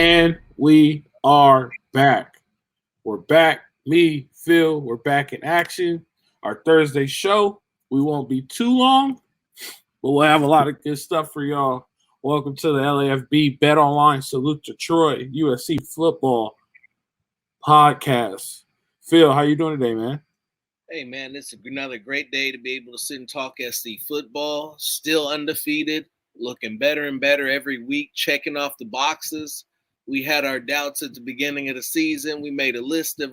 And we are back. We're back. Me, Phil, we're back in action. Our Thursday show. We won't be too long, but we'll have a lot of good stuff for y'all. Welcome to the LAFB Bet Online Salute to Troy USC football podcast. Phil, how you doing today, man? Hey, man, it's another great day to be able to sit and talk SC football. Still undefeated, looking better and better every week, checking off the boxes. We had our doubts at the beginning of the season. We made a list of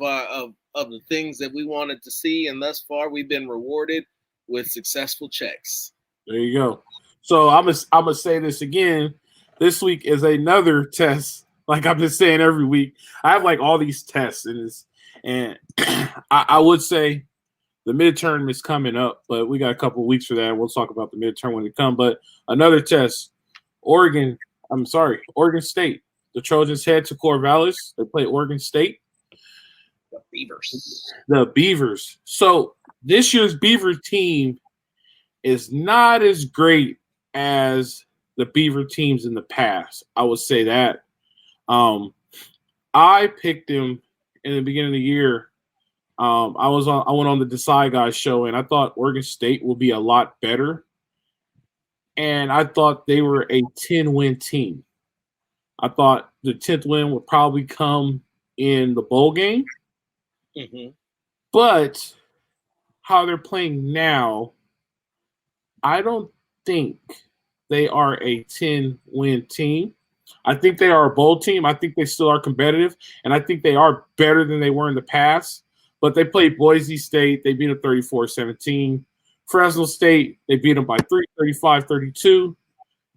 the things that we wanted to see, and thus far we've been rewarded with successful checks. There you go. So I'm gonna say this again. This week is another test. Like I've been saying every week, I have like all these tests and I would say the midterm is coming up, but we got a couple of weeks for that. We'll talk about the midterm when it comes. But another test, Oregon State. The Trojans head to Corvallis. They play Oregon State. The Beavers. So this year's Beaver team is not as great as the Beaver teams in the past. I would say that. I picked them in the beginning of the year. I went on the Decide Guys show, and I thought Oregon State would be a lot better. And I thought they were a 10-win team. I thought the 10th win would probably come in the bowl game. Mm-hmm. But how they're playing now, I don't think they are a 10-win team. I think they are a bowl team. I think they still are competitive, and I think they are better than they were in the past. But they played Boise State. They beat them 34-17. Fresno State, they beat them by 35-32.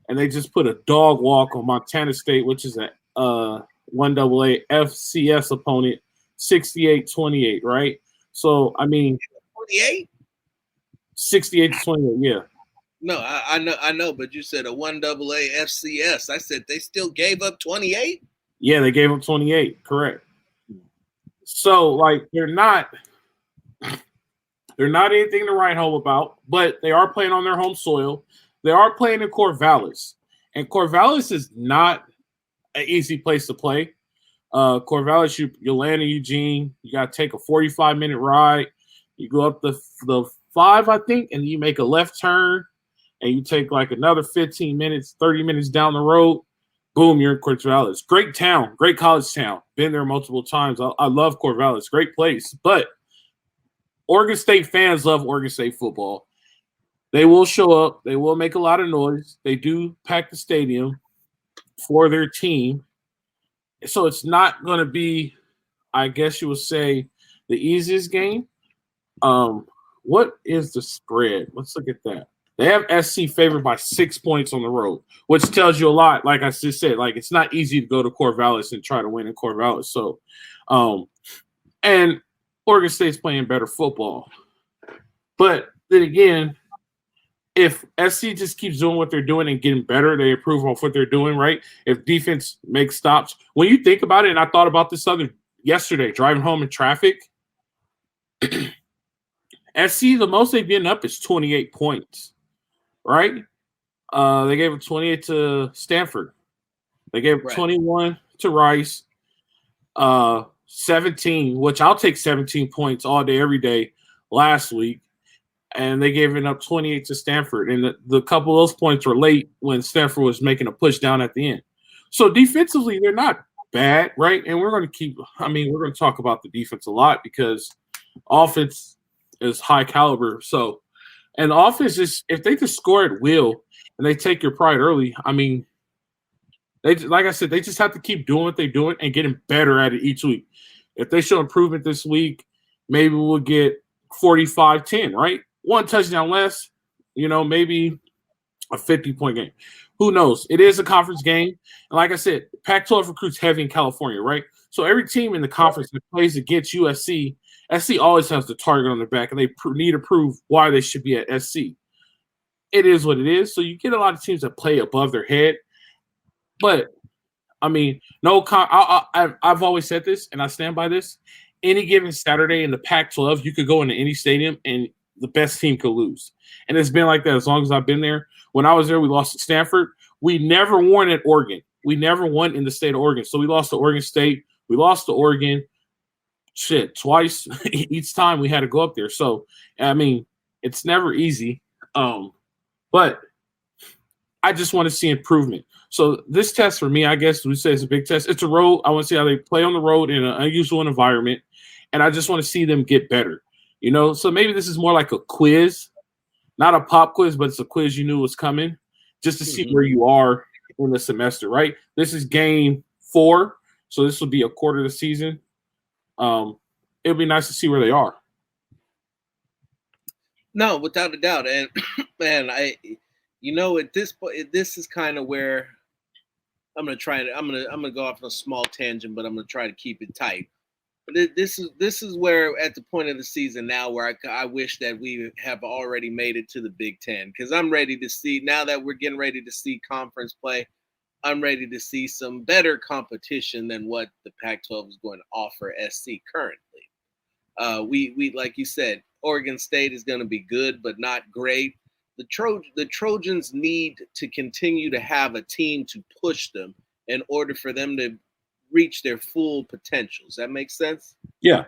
And they just put a dog walk on Montana State, which is a 1AA FCS opponent, 68-28, right? So, I mean, 28? 68-28, yeah. No, I know, but you said a 1AA FCS. I said they still gave up 28? Yeah, they gave up 28, correct. So, like, they're not anything to write home about, but they are playing on their home soil. They are playing in Corvallis, and Corvallis is not an easy place to play. Corvallis, you land in Eugene. You got to take a 45-minute ride. You go up the 5, I think, and you make a left turn, and you take like another 15 minutes, 30 minutes down the road. Boom, you're in Corvallis. Great town, great college town. Been there multiple times. I love Corvallis. Great place. But Oregon State fans love Oregon State football. They will show up. They will make a lot of noise. They do pack the stadium for their team. So it's not going to be, I guess you would say, the easiest game. What is the spread? Let's look at that. They have SC favored by 6 points on the road, which tells you a lot. Like I just said, like it's not easy to go to Corvallis and try to win in Corvallis. So, and Oregon State's playing better football. But then again, if SC just keeps doing what they're doing and getting better, they improve on what they're doing, right? If defense makes stops. When you think about it, and I thought about this yesterday, driving home in traffic, SC, the most they've been up is 28 points, right? They gave it 28 to Stanford. They gave 21 to Rice, 17, which I'll take 17 points all day, every day last week. And they gave it up 28 to Stanford. And the couple of those points were late when Stanford was making a push down at the end. So defensively, they're not bad, right? And we're going to talk about the defense a lot because offense is high caliber. So, and the offense is, if they just score at will and they take your pride early, I mean, like I said, they just have to keep doing what they're doing and getting better at it each week. If they show improvement this week, maybe we'll get 45-10, right? One touchdown less, maybe a 50-point game. Who knows? It is a conference game. And like I said, Pac-12 recruits heavy in California, right? So every team in the conference that plays against USC, SC always has the target on their back, and they need to prove why they should be at SC. It is what it is. So you get a lot of teams that play above their head. But, I mean, I've always said this, and I stand by this. Any given Saturday in the Pac-12, you could go into any stadium, and the best team could lose. And it's been like that as long as I've been there. When I was there, we lost to Stanford. We never won at Oregon. we never won in the state of Oregon. So we lost to Oregon State. We lost to Oregon. Shit, twice. Each time we had to go up there. So, I mean, it's never easy. But I just want to see improvement. So this test for me, I guess we say it's a big test. It's a road. I want to see how they play on the road in an unusual environment. And I just want to see them get better. You know, so maybe this is more like a quiz, not a pop quiz, but it's a quiz you knew was coming just to see where you are in the semester, right? This is game 4. So this will be a quarter of the season. It'll be nice to see where they are. No, without a doubt. And man, at this point, this is kind of where I'm gonna go off on a small tangent, but I'm gonna try to keep it tight. But this is where at the point of the season now where I wish that we have already made it to the Big Ten, because I'm ready to see, now that we're getting ready to see conference play, I'm ready to see some better competition than what the Pac-12 is going to offer SC currently. We like you said, Oregon State is going to be good, but not great. The Trojans need to continue to have a team to push them in order for them to reach their full potential. Does that make sense? Yeah.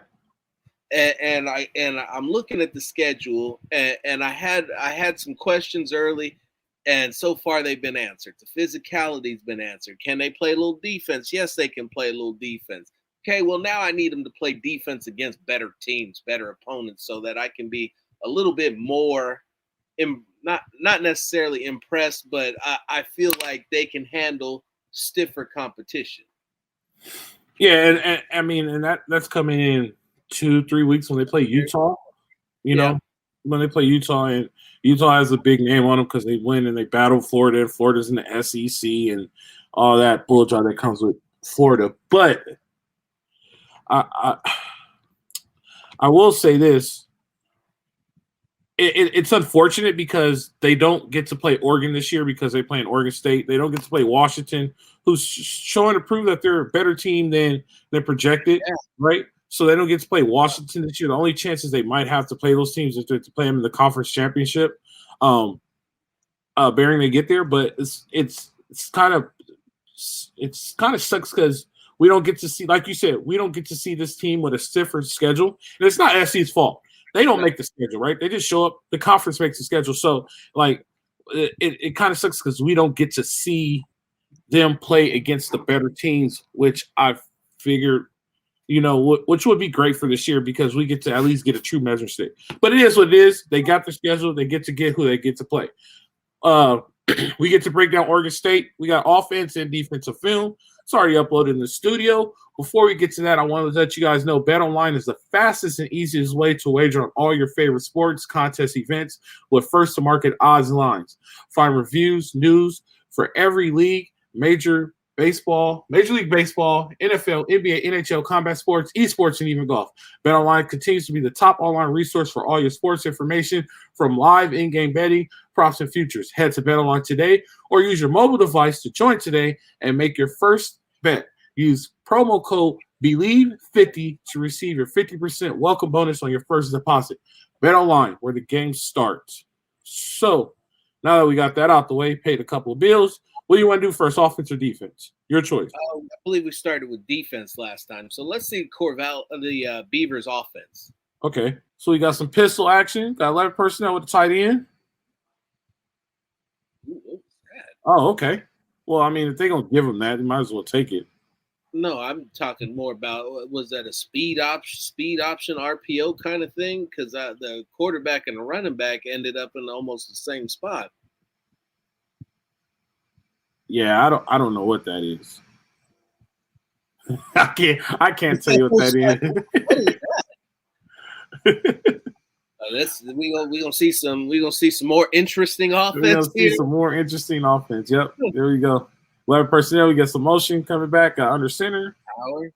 And I'm looking at the schedule, and I had some questions early, and so far they've been answered. The physicality's been answered. Can they play a little defense? Yes, they can play a little defense. Okay, well, now I need them to play defense against better teams, better opponents, so that I can be a little bit more, not necessarily impressed, but I feel like they can handle stiffer competition. Yeah, and I mean, and that's coming in 2-3 weeks when they play Utah. You know, when they play Utah, and Utah has a big name on them because they win and they battle Florida, and Florida's in the SEC and all that bullshit that comes with Florida. But I will say this. It's unfortunate because they don't get to play Oregon this year because they play in Oregon State. They don't get to play Washington, who's showing to prove that they're a better team than they're projected, right? So they don't get to play Washington this year. The only chances they might have to play those teams is to play them in the conference championship, bearing they get there. But it's kind of sucks because we don't get to see, like you said, we don't get to see this team with a stiffer schedule, and it's not SC's fault. They don't make the schedule, right? They just show up. The conference makes the schedule. So, like, it kind of sucks because we don't get to see them play against the better teams, which I figured, which would be great for this year because we get to at least get a true measure stick. But it is what it is. They got the schedule. They get to get who they get to play. We get to break down Oregon State. We got offense and defensive film. It's already uploaded in the studio. Before we get to that, I want to let you guys know BetOnline is the fastest and easiest way to wager on all your favorite sports, contests, events with first-to-market odds and lines. Find reviews, news for every league, Major League Baseball, NFL, NBA, NHL, combat sports, esports, and even golf. BetOnline continues to be the top online resource for all your sports information, from live in-game betting, props, and futures. Head to BetOnline today or use your mobile device to join today and make your first bet. Use promo code BELIEVE50 to receive your 50% welcome bonus on your first deposit. BetOnline, where the game starts. So, now that we got that out the way, paid a couple of bills, what do you want to do first, offense or defense? Your choice. I believe we started with defense last time. So let's see the Beavers offense. Okay. So we got some pistol action. Got 11 personnel with the tight end. Ooh, what was that? Oh, okay. Well, I mean, if they're going to give them that, they might as well take it. No, I'm talking more about, was that a speed option RPO kind of thing? Because the quarterback and the running back ended up in almost the same spot. Yeah, I don't know what that is. I can't tell you what that is. What is that? We gonna see some more interesting offense. We're gonna see some more interesting offense. Yep, there we go. 11 personnel. We got some motion coming back under center. Power.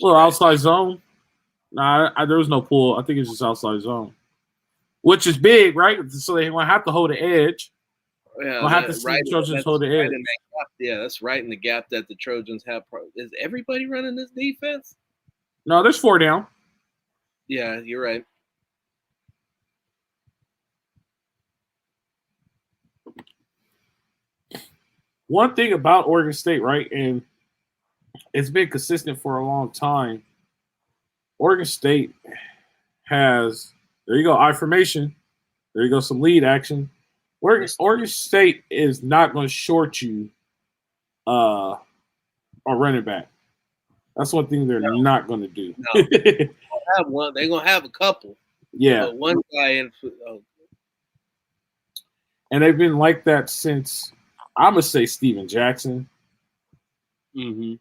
Well, outside zone. Nah, there was no pull. I think it's just outside zone, which is big, right? So they gonna have to hold the edge. Yeah, we'll have to see the Trojans hold the edge. Yeah, that's right in the gap that the Trojans have. Is everybody running this defense? No, there's 4 down. Yeah, you're right. one thing about Oregon State, right, and it's been consistent for a long time. Oregon State has there you go, I formation. There you go, some lead action. Oregon State is not going to short you on running back. That's one thing they're not going to do. No, they're gonna have a couple. Yeah, but one guy in. And they've been like that since I'm gonna say Steven Jackson. Mm-hmm.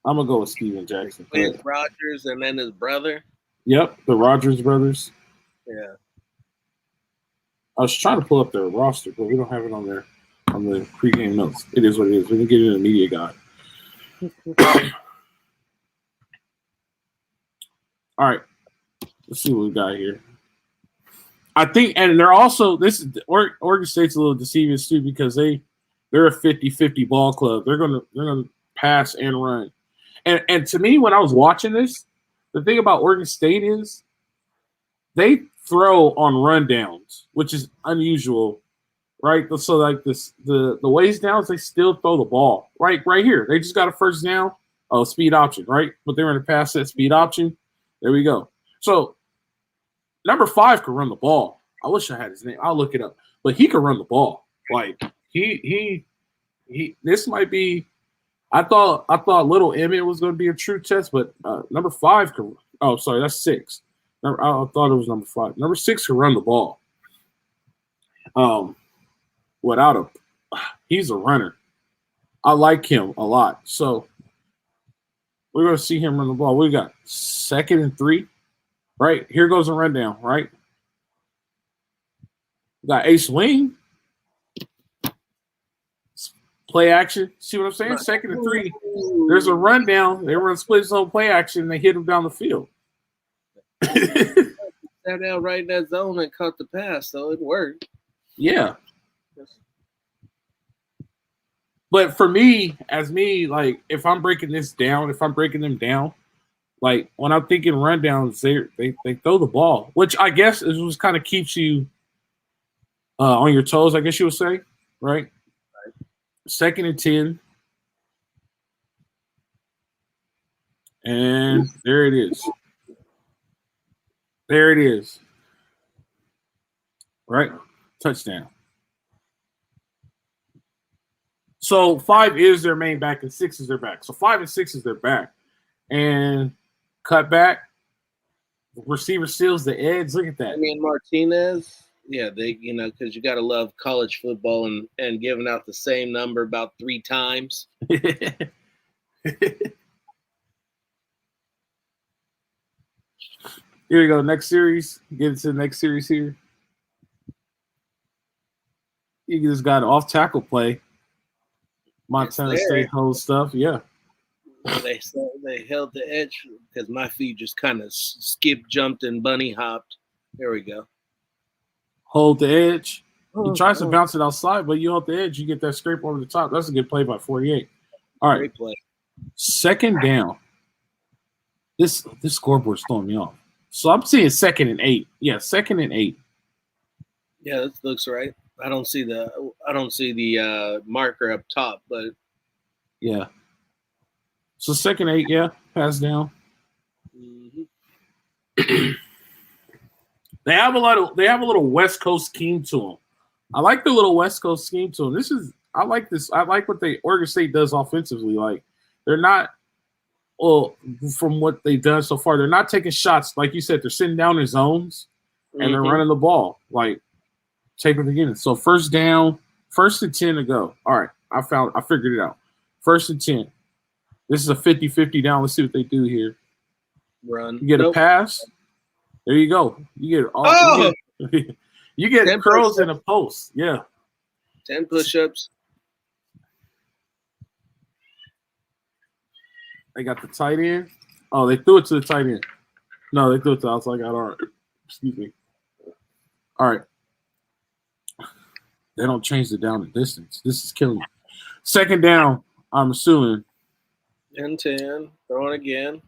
I'm gonna go with Steven Jackson. With Rogers and then his brother. Yep, the Rogers brothers. Yeah. I was trying to pull up their roster, but we don't have it on there on the pregame notes. It is what it is. We can get it in the media guide. All right, let's see what we got here. I think, and they're also Oregon State's a little deceiving too because they're a 50-50 ball club. They're gonna pass and run, and to me when I was watching this, the thing about Oregon State is they throw on rundowns, which is unusual, right? So like the ways downs, they still throw the ball right here. They just got a first down, speed option, right? But they're in a pass set speed option. There we go. So. Number 5 could run the ball. I wish I had his name. I'll look it up. But he could run the ball. Like he this might be I thought little Emmett was going to be a true test, but number 5 could sorry, that's 6. I thought it was number 5. Number 6 could run the ball. He's a runner. I like him a lot. So we're going to see him run the ball. We got 2nd and 3. Right, here goes a rundown, right? We got ace wing. Play action. See what I'm saying? 2nd and 3. There's a rundown. They run split zone play action, and they hit him down the field. Sat out right in that zone and caught the pass, so it worked. Yeah. But for me, like, if I'm breaking them down, like when I'm thinking rundowns, they throw the ball, which I guess is what kind of keeps you on your toes. I guess you would say, right? 2nd and 10, and there it is. There it is. Right, touchdown. So 5 is their main back, and 6 is their back. So 5 and 6 is their back, and cut back. Receiver seals the edge. Look at that. I mean, Martinez. Yeah, because you got to love college football and giving out the same number about 3 times. Here we go. Next series. Get into the next series here. You just got an off tackle play. Montana State holds stuff. Yeah. They held the edge because my feet just kind of skipped, jumped, and bunny hopped. There we go. Hold the edge. He tries to bounce it outside, but you hold the edge. You get that scrape over the top. That's a good play by 48. All right. Great play. 2nd down. This scoreboard's throwing me off. So I'm seeing 2nd and 8. Yeah, 2nd and 8. Yeah, that looks right. I don't see the marker up top, but yeah. So 2nd 8, yeah, pass down. Mm-hmm. They have a little West Coast scheme to them. I like the little West Coast scheme to them. I like this. I like what Oregon State does offensively. Like they're not, from what they've done so far, they're not taking shots. Like you said, they're sitting down in zones and they're running the ball. Like take it again. So 1st down, 1st and 10 to go. All right, I figured it out. 1st and 10. This is a 50-50 down. Let's see what they do here. Run. You get a pass. There you go. You get all. You get curls in a post. Yeah. 10 push-ups. They got the tight end. Oh, they threw it to the tight end. No, they threw it to the outside guy. All right. Excuse me. All right. They don't change the down the distance. This is killing me. 2nd down, I'm assuming. And 10. Throwing again.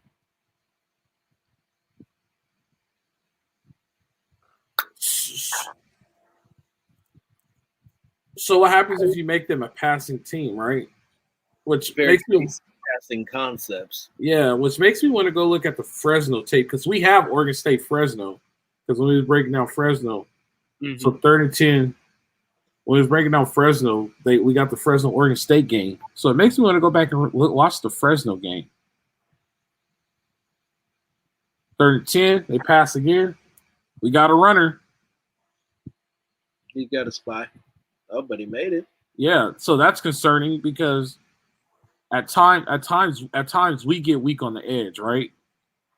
So what happens if you make them a passing team, right? Which Very makes me passing concepts. Yeah, which makes me want to go look at the Fresno tape because we have Oregon State Fresno. Because when we was breaking down Fresno, so 30-10, when we was breaking down Fresno, we got the Fresno Oregon State game. So it makes me want to go back and watch the Fresno game. 30-10, they pass again. We got a runner. He got a spy. Oh, but he made it. Yeah, so that's concerning because at times we get weak on the edge, right?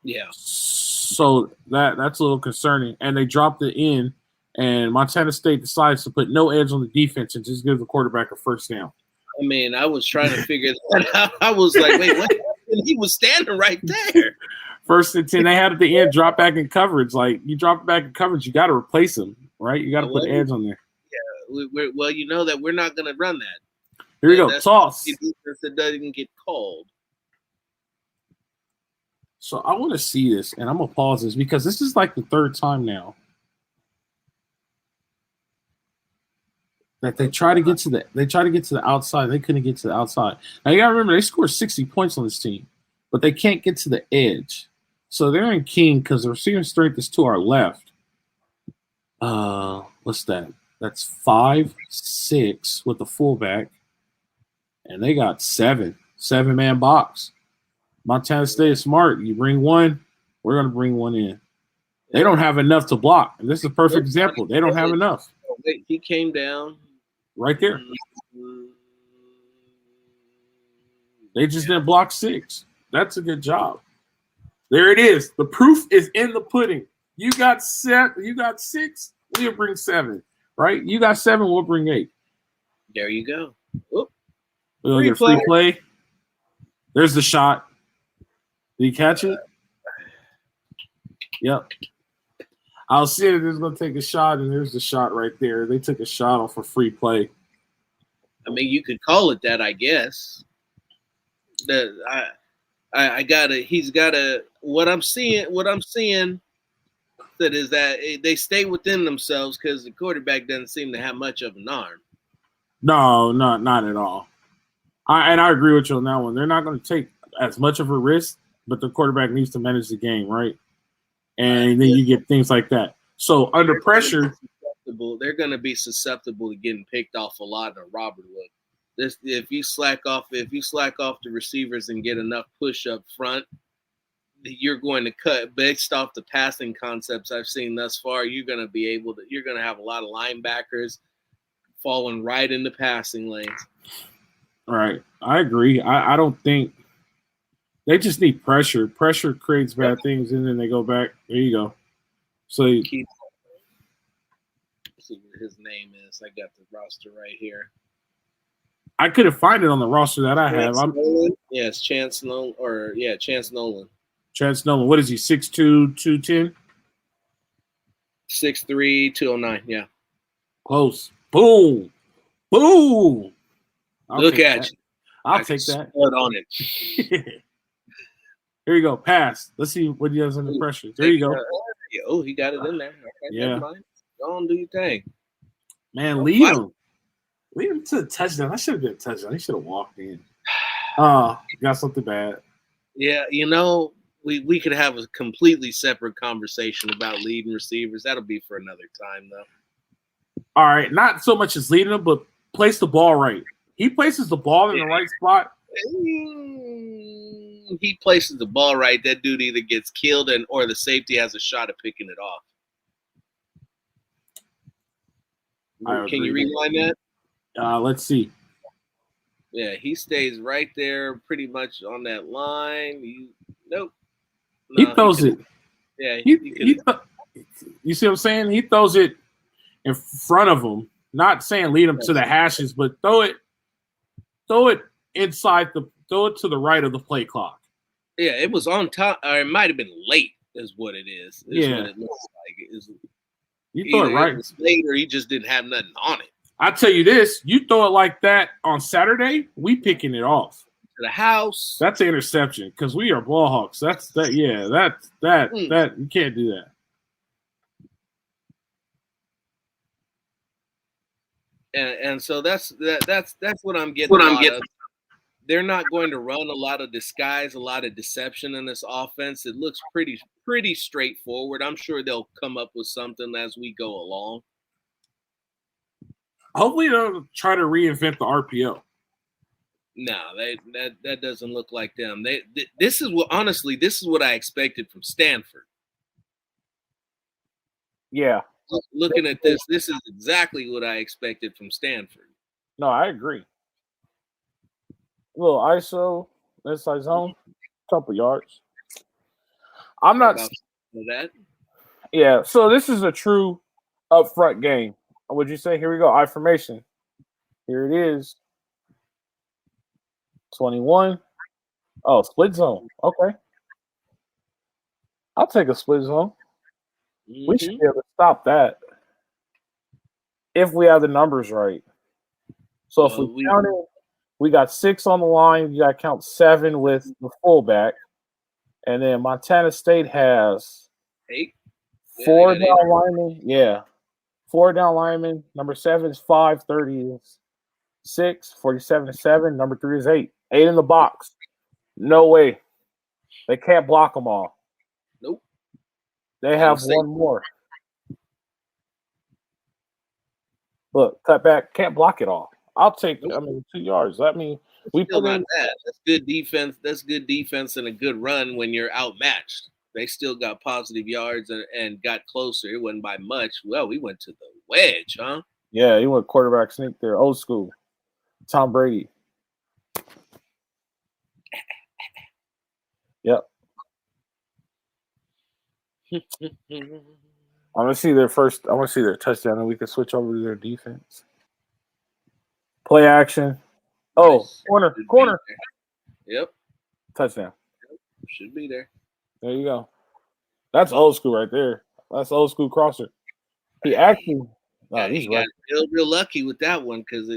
Yeah. So that's a little concerning. And they dropped it in, and Montana State decides to put no edge on the defense and just give the quarterback a first down. I mean, I was trying to figure that out. I was like, wait, what happened? He was standing right there. 1st and 10, they had at the end drop back in coverage. Like, you drop back in coverage, you got to replace him, right? You got to put edge on there. Yeah, well, you know that we're not going to run that. Here we go, toss. That doesn't get called. So I want to see this, and I'm going to pause this because this is like the 3rd time now that they try to get to the outside. They couldn't get to the outside. Now you got to remember they scored 60 points on this team, but they can't get to the edge. So they're in king because the receiving strength is to our left. What's that? That's 5-6 with the fullback, and they got 7-man box. Montana State is smart. You bring one, we're going to bring one in. They don't have enough to block. And this is a perfect example. They don't have enough. Wait, he came down. Right there. They just didn't block 6. That's a good job. There it is. The proof is in the pudding. You got 6, we'll bring 7. Right? You got 7, we'll bring 8. There you go. Oop. We'll get a free play. There's the shot. Did he catch it? Yep. I was seeing it was going to take a shot, and there's the shot right there. They took a shot off a free play. I mean, you could call it that, I guess. He's got a. What I'm seeing that is that they stay within themselves because the quarterback doesn't seem to have much of an arm. No, not at all. I agree with you on that one. They're not going to take as much of a risk, but the quarterback needs to manage the game, right? And then you get things like that. So under pressure, they're going to be susceptible to getting picked off a lot in a Robert look. If you slack off the receivers and get enough push up front, you're going to cut based off the passing concepts I've seen thus far. You're going to have a lot of linebackers falling right into passing lanes. All right. I agree. I don't think they just need pressure. Pressure creates bad things, and then they go back. There you go. So let's see what his name is. I got the roster right here. I couldn't find it on the roster that I have. Yeah, it's Chance Nolan. Chance Nolan. Chance Nolan. What is he? 6'2", 210? 6'3", 209. Yeah. Close. Boom. Boom. Look at you. I'll take that. Put on it. Here you go. Pass. Let's see what he has under pressure. There you go. Oh, he got it in there. Okay, yeah. Go on, do your thing. Man, lead him. Lead him to the touchdown. That should have been a touchdown. He should have walked in. Got something bad. Yeah, we could have a completely separate conversation about leading receivers. That'll be for another time, though. All right. Not so much as leading them, but place the ball right. He places the ball in the right spot. He places the ball right. That dude either gets killed or the safety has a shot at picking it off. Can you rewind that? Let's see. Yeah, he stays right there pretty much on that line. Nope. He throws it. Yeah. You see what I'm saying? He throws it in front of him. Not saying lead him to the hashes, but throw it throw it to the right of the play clock. Yeah, it was on top, or it might have been late, is what it is. What it looks like. You throw it right. It was late, or he just didn't have nothing on it. I tell you this, you throw it like that on Saturday, we picking it off. To the house. That's an interception because we are ball hawks. That's that. Yeah, that you can't do that. And so that's what I'm getting a lot of. They're not going to run a lot of disguise, a lot of deception in this offense. It looks pretty straightforward. I'm sure they'll come up with something as we go along. Hopefully, they'll try to reinvent the RPO. No, that doesn't look like them. This is what I expected from Stanford. Yeah. Looking at this is exactly what I expected from Stanford. No, I agree. A little ISO, inside zone, couple yards. I'm not that. Yeah, so this is a true upfront game. Would you say? Here we go. I formation. Here it is. 21. Oh, split zone. Okay. I'll take a split zone. We should be able to stop that if we have the numbers right. So if we count it, we got 6 on the line. You got to count 7 with the fullback. And then Montana State has 8. 4 down linemen. Yeah. 4 down linemen. Number 7 is 5. 30 is 6. 47 is 7. Number 3 is 8. 8 in the box. No way. They can't block them all. Nope. They have one more. Look, cut back. Can't block it all. I'll take 2 yards. Let me. We still not that. That's good defense. That's good defense and a good run when you're outmatched. They still got positive yards and got closer. It wasn't by much. Well, we went to the wedge, huh? Yeah, he went quarterback sneak there. Old school. Tom Brady. Yep. I want to see their first. I want to see their touchdown, and we can switch over to their defense. Play action. Oh, corner. Yep. Touchdown. Should be there. There you go. That's old school right there. That's old school crosser. He actually. He got real lucky with that one because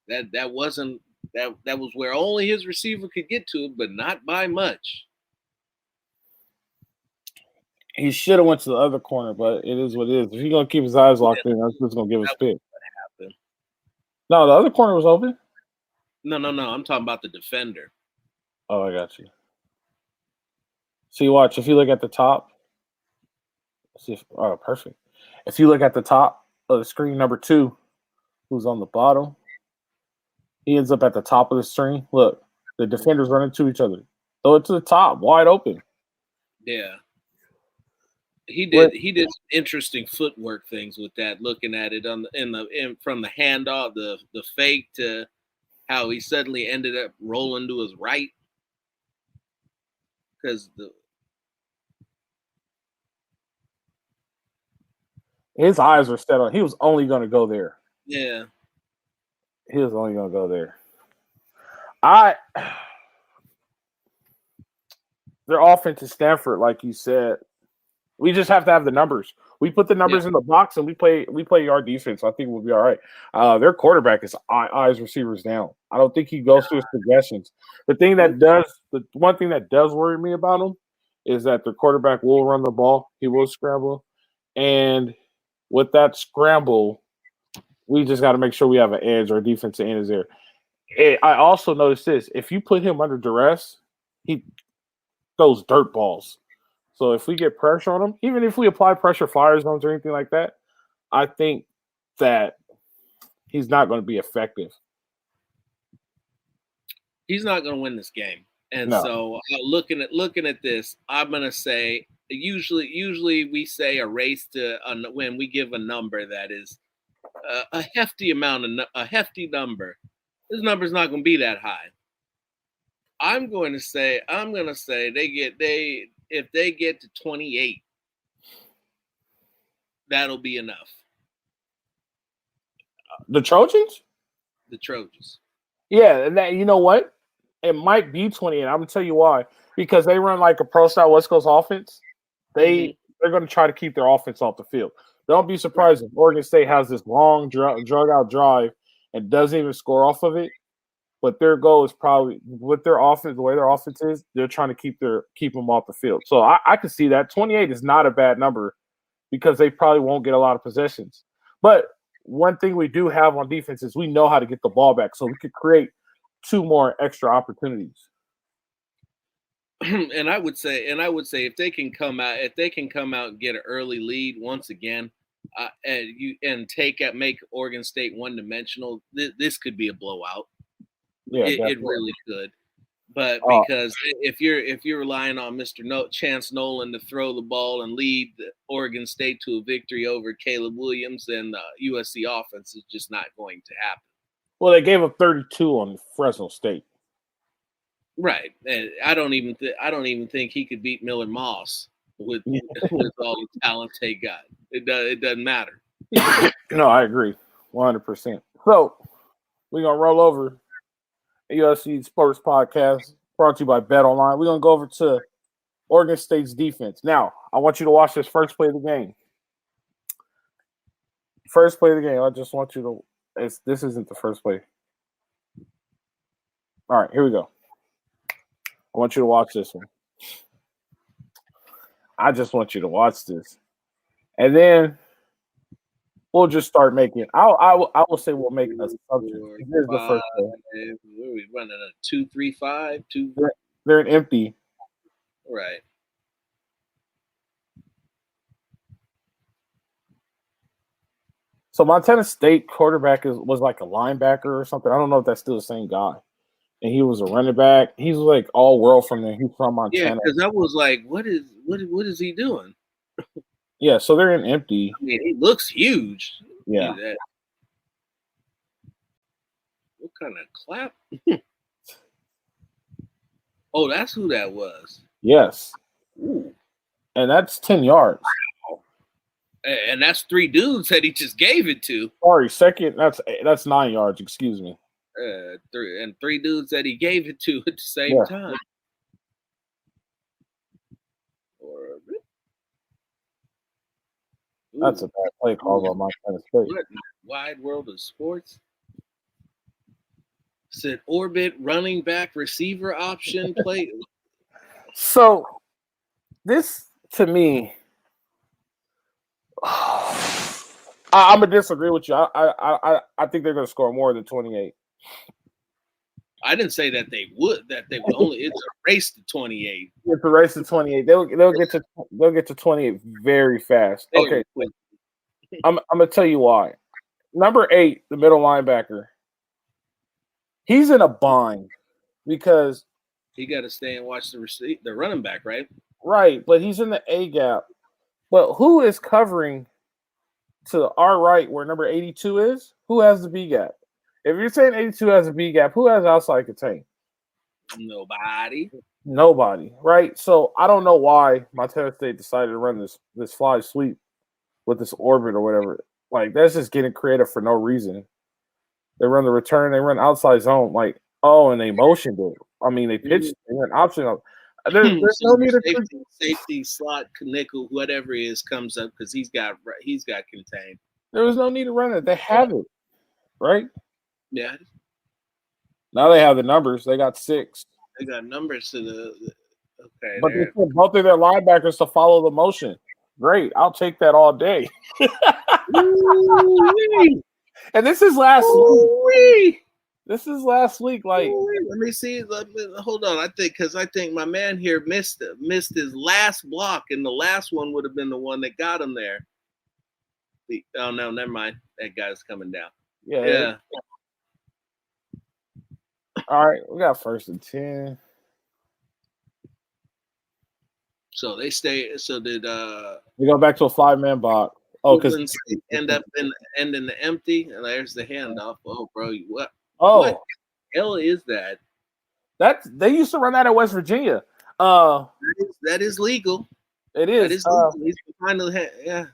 that wasn't that was where only his receiver could get to it, but not by much. He should have went to the other corner, but it is what it is. If he's gonna keep his eyes locked in, that's just gonna give us pick. No, the other corner was open. No. I'm talking about the defender. Oh, I got you. See, watch. If you look at the top, perfect. If you look at the top of the screen, number 2, who's on the bottom, he ends up at the top of the screen. Look, the defenders running to each other. Throw it to the top, wide open. Yeah. He did interesting footwork things with that. Looking at it from the handoff, the fake to how he suddenly ended up rolling to his right because his eyes were set on. He was only going to go there. Yeah, he was only going to go there. Their offense is Stanford, like you said. We just have to have the numbers. We put the numbers in the box and we play our defense. I think we'll be all right. Their quarterback is eyes receivers down. I don't think he goes through his progressions. The one thing that does worry me about him is that the quarterback will run the ball. He will scramble. And with that scramble, we just got to make sure we have an edge. Our defensive end is there. I also noticed this. If you put him under duress, he throws dirt balls. So if we get pressure on him, even if we apply pressure fire zones or anything like that, I think that he's not going to be effective. He's not going to win this game. And so looking at this, I'm going to say usually we say a race to when we give a number that is a hefty number. This number is not going to be that high. I'm going to say if they get to 28, that'll be enough. The Trojans? The Trojans. Yeah, and that, you know what? It might be 28. I'm going to tell you why. Because they run like a pro-style West Coast offense. They're going to try to keep their offense off the field. Don't be surprised if Oregon State has this long, drug-out drive and doesn't even score off of it. But their goal is probably with their offense, the way their offense is, they're trying to keep them off the field. So I can see that 28 is not a bad number because they probably won't get a lot of possessions. But one thing we do have on defense is we know how to get the ball back, so we could create 2 more extra opportunities. And I would say if they can come out and get an early lead once again, make Oregon State one-dimensional, this could be a blowout. Yeah, it really could. But because if you're relying on Chance Nolan to throw the ball and lead Oregon State to a victory over Caleb Williams, then the USC offense is just not going to happen. Well, they gave up 32 on Fresno State. Right, and I don't even think he could beat Miller Moss with all the talent they got. It doesn't matter. No, I agree, 100%. So we're gonna roll over USC Sports Podcast, brought to you by Bet Online. We're gonna go over to Oregon State's defense. Now, I want you to watch this first play of the game. First play of the game. I just want you to. This isn't the first play. All right, here we go. I want you to watch this one. I just want you to watch this, and then we'll just start making. I will say we'll make an assumption. Here's the first play. Where are we running a 2-3-5? They're an empty. Right. So Montana State quarterback was like a linebacker or something. I don't know if that's still the same guy. And he was a running back. He's like all world from there. He's from Montana. Yeah, because I was like, what is he doing? Yeah, so they're in empty. I mean, he looks huge. Yeah. What kind of clap? Oh, that's who that was. Yes. Ooh. And that's 10 yards. Wow. And that's 3 dudes that he just gave it to. Sorry, second. That's 9 yards. Excuse me. 3 dudes that he gave it to at the same time. That's a bad play call on Montana State. What in the wide world of sports? Said orbit, running back, receiver option, play. So, this to me, I'm gonna disagree with you. I think they're gonna score more than 28. I didn't say that they would. That they would only. It's a race to 28. It's a race to 28. They'll get to 28 very fast. Okay, I'm gonna tell you why. Number 8, the middle linebacker. He's in a bind because he got to stay and watch the running back, right? Right, but he's in the A gap. But who is covering to our right where number 82 is? Who has the B gap? If you're saying 82 has a B gap, who has outside contain? Nobody, right? So I don't know why Montana State decided to run this fly sweep with this orbit or whatever. Like, that's just getting creative for no reason. They run the return, they run outside zone, and they motioned it. I mean, they pitched, they went option up. There's no need to safety slot nickel, whatever it is, comes up because he's got contained. There was no need to run it. They have it, right? Yeah. Now they have the numbers. They got 6. They got numbers to the okay. But they put both of their linebackers to follow the motion. Great, I'll take that all day. And this is last week. This is last week. Like, let me see. Hold on. I think my man here missed his last block, and the last one would have been the one that got him there. Oh no, never mind. That guy's coming down. Yeah. All right, we got 1st and 10. So they stay. So did we go back to a 5-man box? Oh, because end in the empty, and there's the handoff. Oh, bro, what? Oh, what the hell is that? They used to run that at West Virginia. That is legal. It is. That is legal. He's behind the yeah.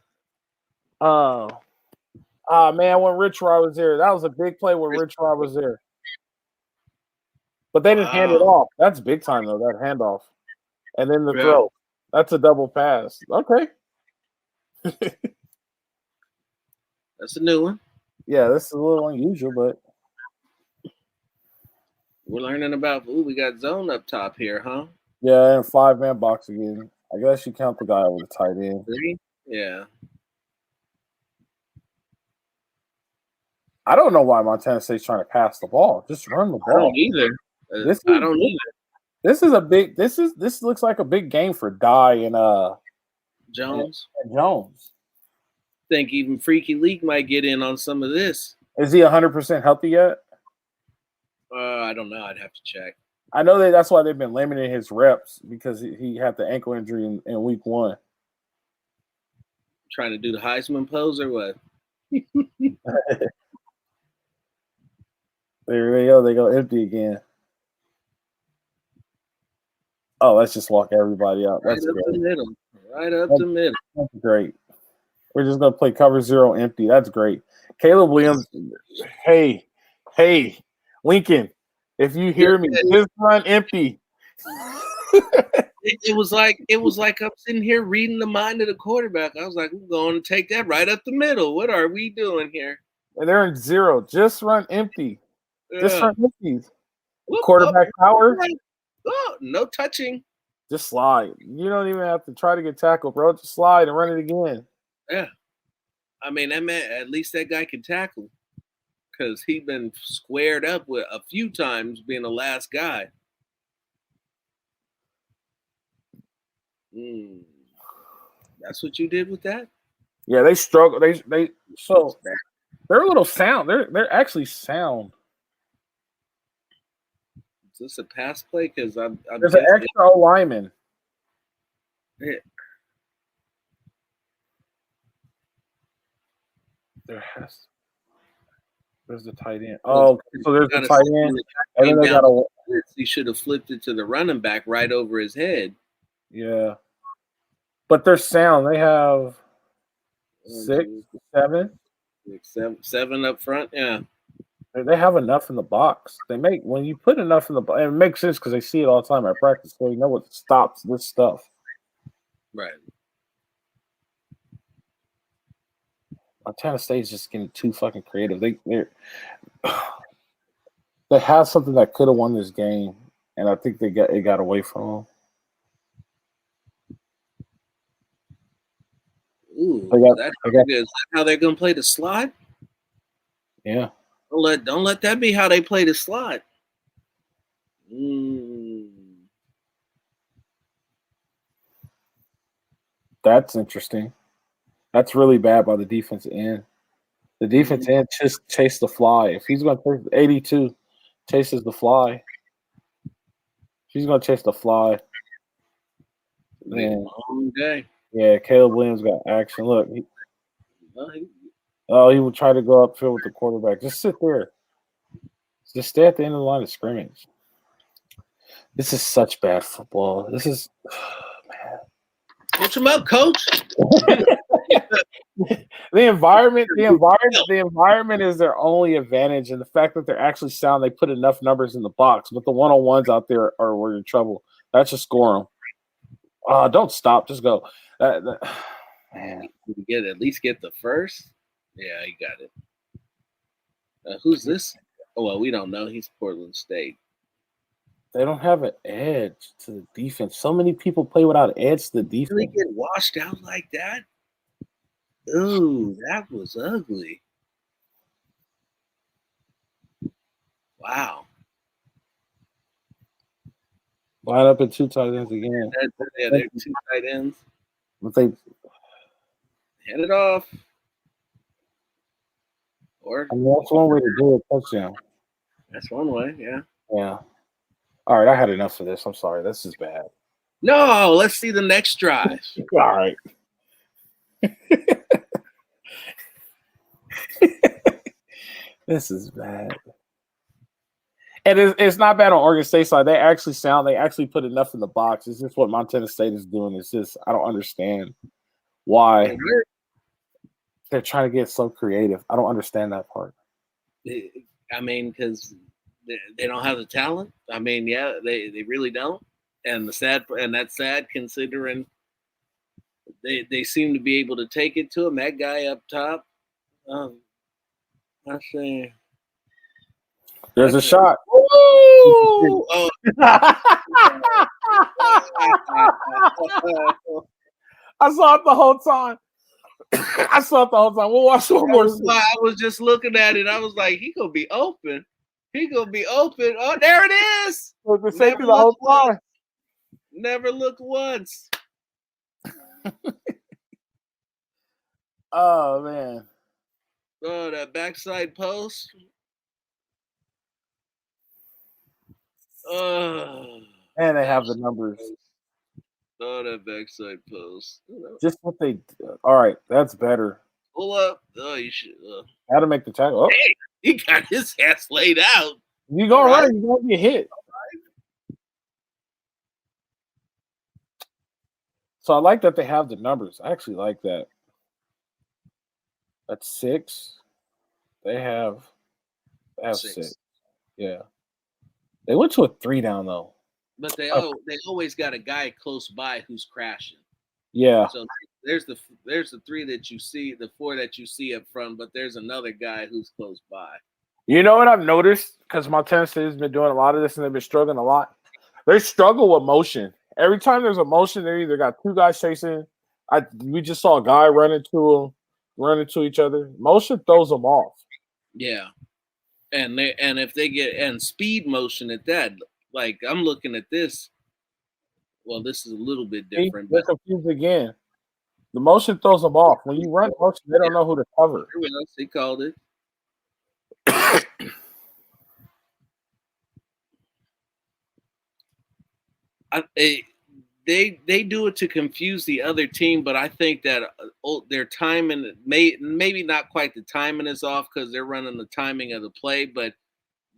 Man, when Rich Rod was there, that was a big play when Rich Rod was there. But they didn't hand it off. That's big time though. That handoff, and then the throw. That's a double pass. Okay. That's a new one. Yeah, this is a little unusual, but we're learning about. Ooh, we got zone up top here, huh? Yeah, and 5-man box again. I guess you count the guy with the tight end. 3? Yeah. I don't know why Montana State's trying to pass the ball. Just run the I don't ball. either. I don't either. This is a big. This looks like a big game for Dye and Jones. And Jones. Think even Freaky Leak might get in on some of this. Is he 100% healthy yet? I don't know. I'd have to check. I know that's why they've been limiting his reps because he had the ankle injury in week 1. Trying to do the Heisman pose or what? There they go. They go empty again. Oh, let's just walk everybody out. That's right up great. the middle. Right up the middle. That's great. We're just gonna play cover 0 empty. That's great. Caleb Williams. Hey, Lincoln. If you hear me, just run empty. It was like I'm sitting here reading the mind of the quarterback. I was like, we're going to take that right up the middle. What are we doing here? And they're in 0. Just run empty. Yeah. Just run empty. Quarterback power. Oh, no touching. Just slide. You don't even have to try to get tackled, bro. Just slide and run it again. Yeah. I mean, that man, at least that guy can tackle because he's been squared up with a few times being the last guy. That's what you did with that? Yeah, they struggle. They're a little sound. They're actually sound. Is this a pass play? Because I'm there's an extra lineman. Yeah. There's the tight end. Oh, so there's the tight end. And then they got a. He should have flipped it to the running back right over his head. Yeah, but they're sound. They have 6, 7. 7 up front. Yeah, they have enough in the box. They make when you put enough in the box, it makes sense because they see it all the time at practice. So you know what stops this stuff. Right. Montana State's just getting too fucking creative. They have something that could have won this game, and I think it got away from them. Ooh, is that how they're gonna play the slide? Yeah. Don't let that be how they play the slide. That's interesting. That's really bad by the defense end. The defense end just chase the fly. If he's going to take 82, chases the fly. She's going to chase the fly. Long day. Yeah, Caleb Williams got action. Look. He would try to go upfield with the quarterback. Just sit there. Just stay at the end of the line of scrimmage. This is such bad football. This is man. What's up, coach? The environment is their only advantage, and the fact that they're actually sound, they put enough numbers in the box, but the one-on-ones out there are where you're in trouble. That's just score them. Don't stop, just go. Man, did you at least get the first? Yeah, he got it. Who's this? Oh well, we don't know. He's Portland State. They don't have an edge to the defense. So many people play without edge to the defense. Really get washed out like that? Ooh, that was ugly. Wow. Line up at 2 tight ends again. Yeah, they're 2 tight ends. But they head it off. Or that's one way to do a touchdown. That's one way, yeah. Yeah. All right, I had enough of this. I'm sorry. This is bad. No, let's see the next drive. All right. This is bad. And it's not bad on Oregon State side. They actually sound. They actually put enough in the box. It's just what Montana State is doing. It's just I don't understand why they're trying to get so creative. I don't understand that part. I mean, because they don't have the talent. I mean, yeah, they really don't. And that's sad considering they seem to be able to take it to him. That guy up top. I say. There's a shot. Ooh! Oh. I saw it the whole time. I saw it the whole time. We'll watch one more. I was just looking at it. I was like, he gonna be open. He gonna be open. Oh, there it is. The safety the whole time. Never looked once. Oh man. Oh, that backside post. Oh. And they have the numbers. Oh, that backside post. Just what they. All right, that's better. Pull up. Oh, you should. How to make the tackle? Oh. Hey, he got his ass laid out. You go right. You gonna get hit. So I like that they have the numbers. I actually like that. That's 6. They have 6. Yeah. They went to a 3 down though. But they always got a guy close by who's crashing. Yeah. So there's the 3 that you see, the 4 that you see up front, but there's another guy who's close by. You know what I've noticed? Because my Tennessee has been doing a lot of this and they've been struggling a lot. They struggle with motion. Every time there's a motion, they either got 2 guys chasing. We just saw a guy run into each other. Motion throws them off. Yeah. And if they get speed motion at that, like I'm looking at this. Well, this is a little bit different. They're confused again. The motion throws them off. When you run motion, they don't know who to cover. He called it. They do it to confuse the other team, but I think that their timing maybe not quite the timing is off because they're running the timing of the play, but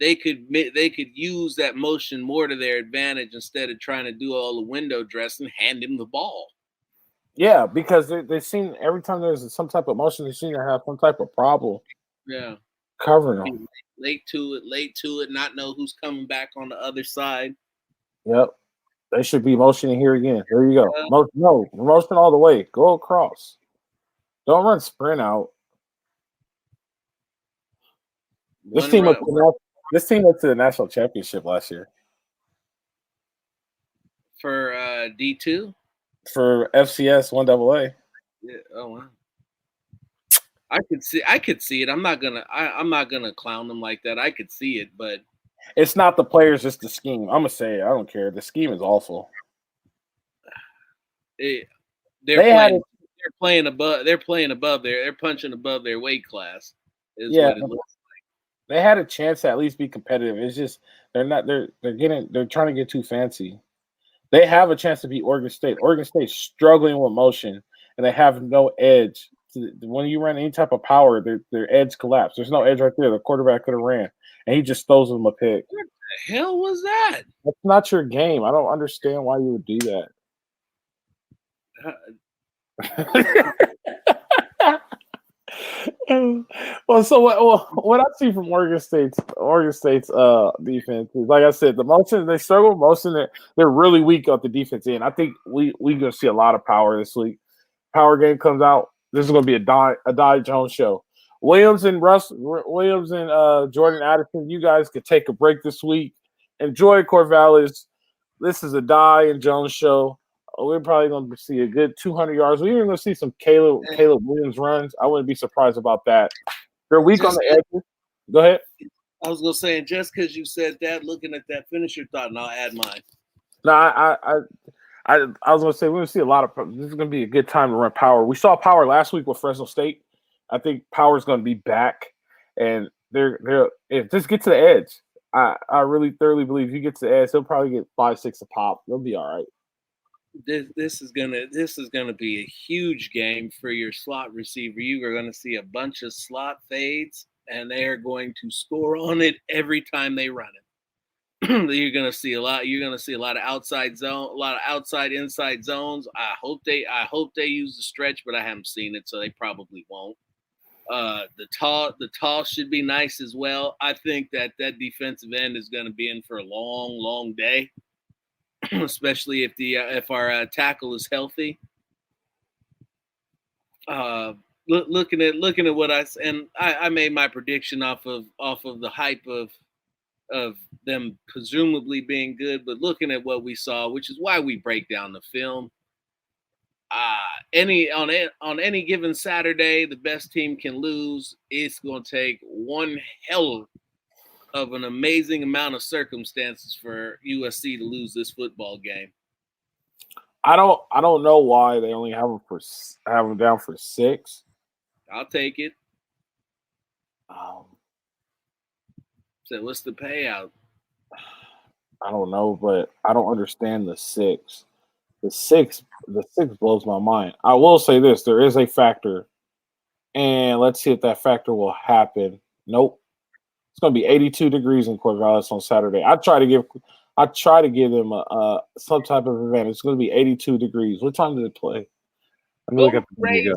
they could use that motion more to their advantage instead of trying to do all the window dress and hand him the ball. Yeah, because they seem every time there's some type of motion, they seem to have some type of problem. Yeah, covering them. Late to it, not know who's coming back on the other side. Yep, they should be motioning here again. There you go. Motion all the way. Go across. Don't run sprint out. This team went to the national championship last year. For D2? For FCS 1AA. Yeah. Oh wow. I could see it. I'm not gonna clown them like that. I could see it, but it's not the players, just the scheme. I'm gonna say it. I don't care. The scheme is awful. They're punching above their weight class. What it looks like. They had a chance to at least be competitive. It's just they're trying to get too fancy. They have a chance to beat Oregon State. Oregon State's struggling with motion, and they have no edge. When you run any type of power, their edge collapse. There's no edge right there. The quarterback could have ran, and he just throws them a pick. What the hell was that? That's not your game. I don't understand why you would do that. What I see from Oregon State's defense is, like I said, the motion they struggle with motion. They're really weak at the defense end. I think we're gonna see a lot of power this week. Power game comes out. This is gonna be a Die Jones show. Williams and Jordan Addison, you guys could take a break this week. Enjoy Corvallis. This is a Die and Jones show. We're probably going to see a good 200 yards. We're even going to see some Caleb Williams runs. I wouldn't be surprised about that. They're weak on the edges. Go ahead. I was going to say, and just because you said that, looking at that, finish your thought, and I'll add mine. No, I was going to say we're going to see a lot of. This is going to be a good time to run power. We saw power last week with Fresno State. I think power is going to be back, and if just get to the edge. I really thoroughly believe if you get to the edge, he'll probably get 5-6 a pop. They'll be all right. This is gonna be a huge game for your slot receiver. You are gonna see a bunch of slot fades, and they are going to score on it every time they run it. You're gonna see a lot of outside zone, a lot of outside inside zones. I hope they use the stretch, but I haven't seen it, so they probably won't. The toss should be nice as well. I think that defensive end is gonna be in for a long, long day. Especially if our tackle is healthy. Looking at what I made my prediction off of the hype of them presumably being good, but looking at what we saw, which is why we break down the film, On any given Saturday, the best team can lose. It's going to take one hell of an amazing amount of circumstances for USC to lose this football game. I don't know why they only have them down for 6. I'll take it. So what's the payout? I don't know, but I don't understand the 6. The six blows my mind. I will say this: there is a factor, and let's see if that factor will happen. Nope. It's going to be 82 degrees in Corvallis on Saturday. I try to give them some type of advantage. It's going to be 82 degrees. What time did it play? Let me look at the video.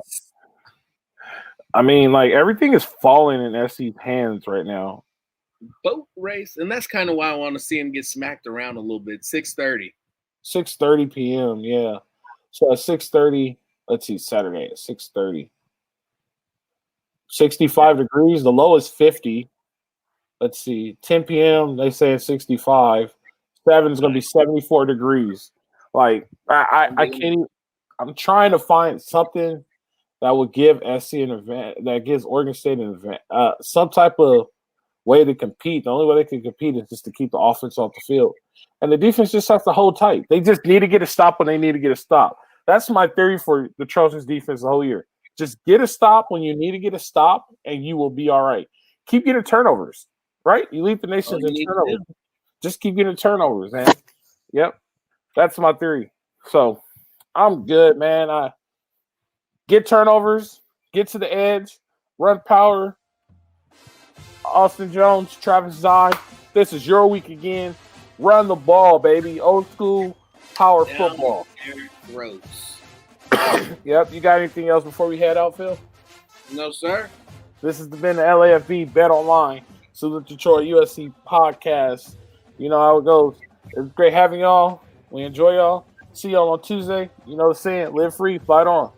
I mean, like, everything is falling in SC's hands right now. Boat race, and that's kind of why I want to see him get smacked around a little bit. 6:30. 6:30 p.m. Yeah. So at 6:30, let's see, Saturday at 6:30. 65 degrees. The low is 50. Let's see, 10 p.m. They say it's 65. 7 is going to be 74 degrees. Like, I can't even. I'm trying to find something that would give SC an event, that gives Oregon State an event, some type of way to compete. The only way they can compete is just to keep the offense off the field. And the defense just has to hold tight. They just need to get a stop when they need to get a stop. That's my theory for the Trojans defense the whole year. Just get a stop when you need to get a stop, and you will be all right. Keep getting turnovers, right? You lead the nation in turnovers. Just keep getting turnovers, man. Yep. That's my theory. So I'm good, man. I get turnovers, get to the edge, run power. Austin Jones, Travis Zine, this is your week again. Run the ball, baby. Old school power football. Gross. Yep. You got anything else before we head out, Phil? No, sir. This has been the LAFB Bet Online, Salute Detroit USC podcast. You know how it goes. It's great having y'all. We enjoy y'all. See y'all on Tuesday. You know the saying, live free, fight on.